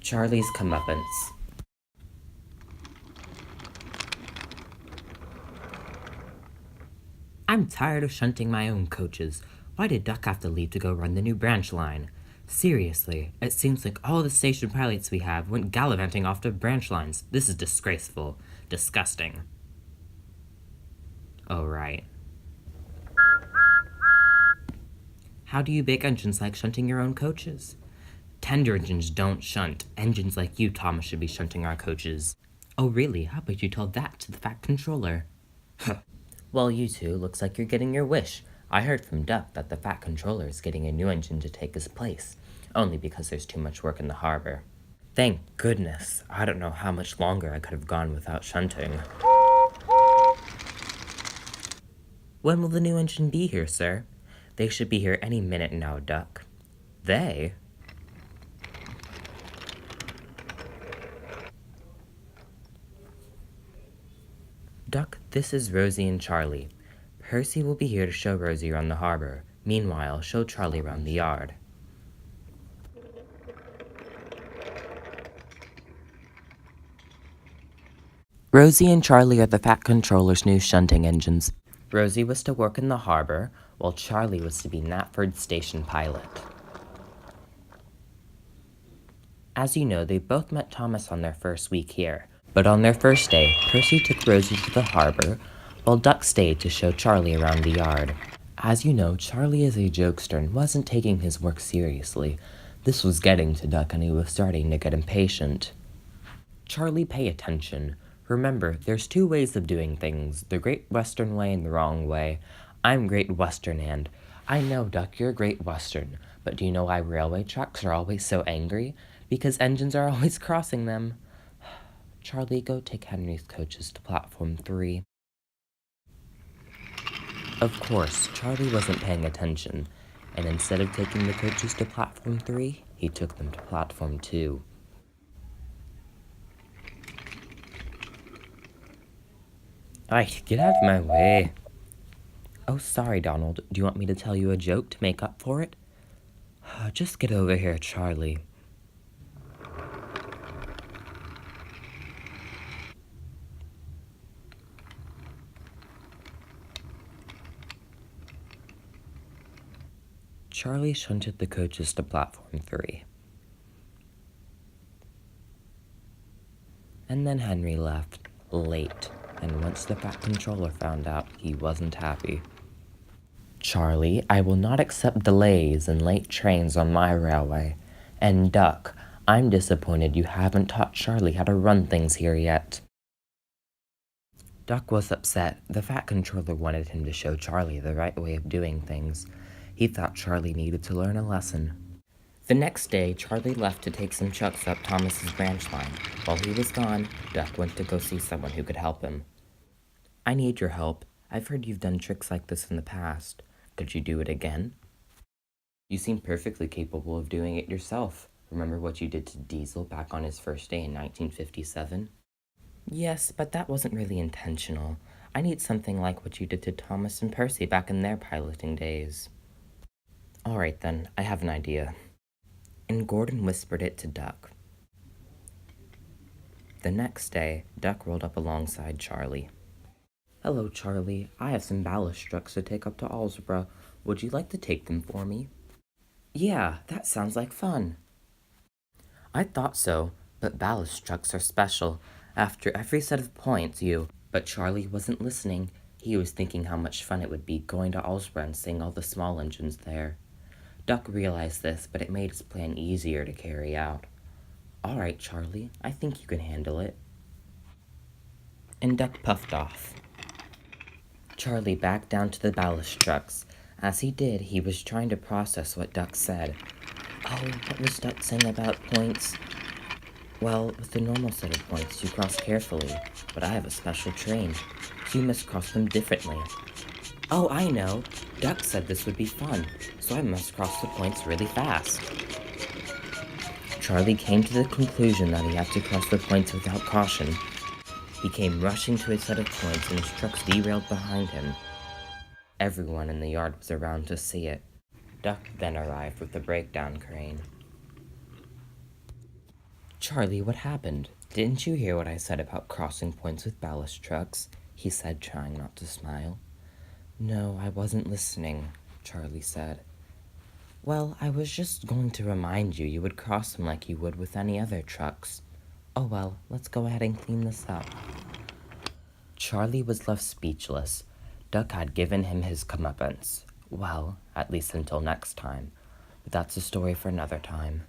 Charlie's Comeuppance. I'm tired of shunting my own coaches. Why did Duck have to leave to go run the new branch line? Seriously, it seems like all the station pilots we have went gallivanting off to branch lines. This is disgraceful. Disgusting. Oh, right. How do you bake engines like shunting your own coaches? Tender engines don't shunt. Engines like you, Thomas, should be shunting our coaches. Oh, really? How about you tell that to the Fat Controller? Well, you two, looks like you're getting your wish. I heard from Duck that the Fat Controller is getting a new engine to take his place, only because there's too much work in the harbor. Thank goodness. I don't know how much longer I could have gone without shunting. When will the new engine be here, sir? They should be here any minute now, Duck. They? Duck, this is Rosie and Charlie. Percy will be here to show Rosie around the harbor. Meanwhile, show Charlie around the yard. Rosie and Charlie are the Fat Controller's new shunting engines. Rosie was to work in the harbor, while Charlie was to be Knapford's station pilot. As you know, they both met Thomas on their first week here. But on their first day, Percy took Rosie to the harbor, while Duck stayed to show Charlie around the yard. As you know, Charlie is a jokester and wasn't taking his work seriously. This was getting to Duck and he was starting to get impatient. Charlie, pay attention. Remember, there's two ways of doing things, the Great Western way and the wrong way. I'm Great Western and I know, Duck, you're Great Western, but do you know why railway tracks are always so angry? Because engines are always crossing them. Charlie, go take Henry's coaches to platform 3. Of course, Charlie wasn't paying attention, and instead of taking the coaches to platform 3, he took them to platform 2. Ay, get out of my way. Oh, sorry, Donald. Do you want me to tell you a joke to make up for it? Just get over here, Charlie. Charlie shunted the coaches to platform 3. And then Henry left, late, and once the Fat Controller found out, he wasn't happy. Charlie, I will not accept delays and late trains on my railway. And Duck, I'm disappointed you haven't taught Charlie how to run things here yet. Duck was upset. The Fat Controller wanted him to show Charlie the right way of doing things. He thought Charlie needed to learn a lesson. The next day, Charlie left to take some chucks up Thomas's branch line. While he was gone, Duck went to go see someone who could help him. I need your help. I've heard you've done tricks like this in the past. Could you do it again? You seem perfectly capable of doing it yourself. Remember what you did to Diesel back on his first day in 1957? Yes, but that wasn't really intentional. I need something like what you did to Thomas and Percy back in their piloting days. Alright then, I have an idea. And Gordon whispered it to Duck. The next day, Duck rolled up alongside Charlie. Hello, Charlie. I have some ballast trucks to take up to Alsborough. Would you like to take them for me? Yeah, that sounds like fun. I thought so, but ballast trucks are special. After every set of points, But Charlie wasn't listening. He was thinking how much fun it would be going to Alsborough and seeing all the small engines there. Duck realized this, but it made his plan easier to carry out. All right, Charlie, I think you can handle it. And Duck puffed off. Charlie backed down to the ballast trucks. As he did, he was trying to process what Duck said. Oh, what was Duck saying about points? Well, with the normal set of points, you cross carefully, but I have a special train, so you must cross them differently. Oh, I know. Duck said this would be fun, so I must cross the points really fast. Charlie came to the conclusion that he had to cross the points without caution. He came rushing to a set of points and his trucks derailed behind him. Everyone in the yard was around to see it. Duck then arrived with the breakdown crane. Charlie, what happened? Didn't you hear what I said about crossing points with ballast trucks? He said, trying not to smile. No, I wasn't listening, Charlie said. Well, I was just going to remind you you would cross them like you would with any other trucks. Oh well, let's go ahead and clean this up. Charlie was left speechless. Duck had given him his comeuppance. Well, at least until next time. But that's a story for another time.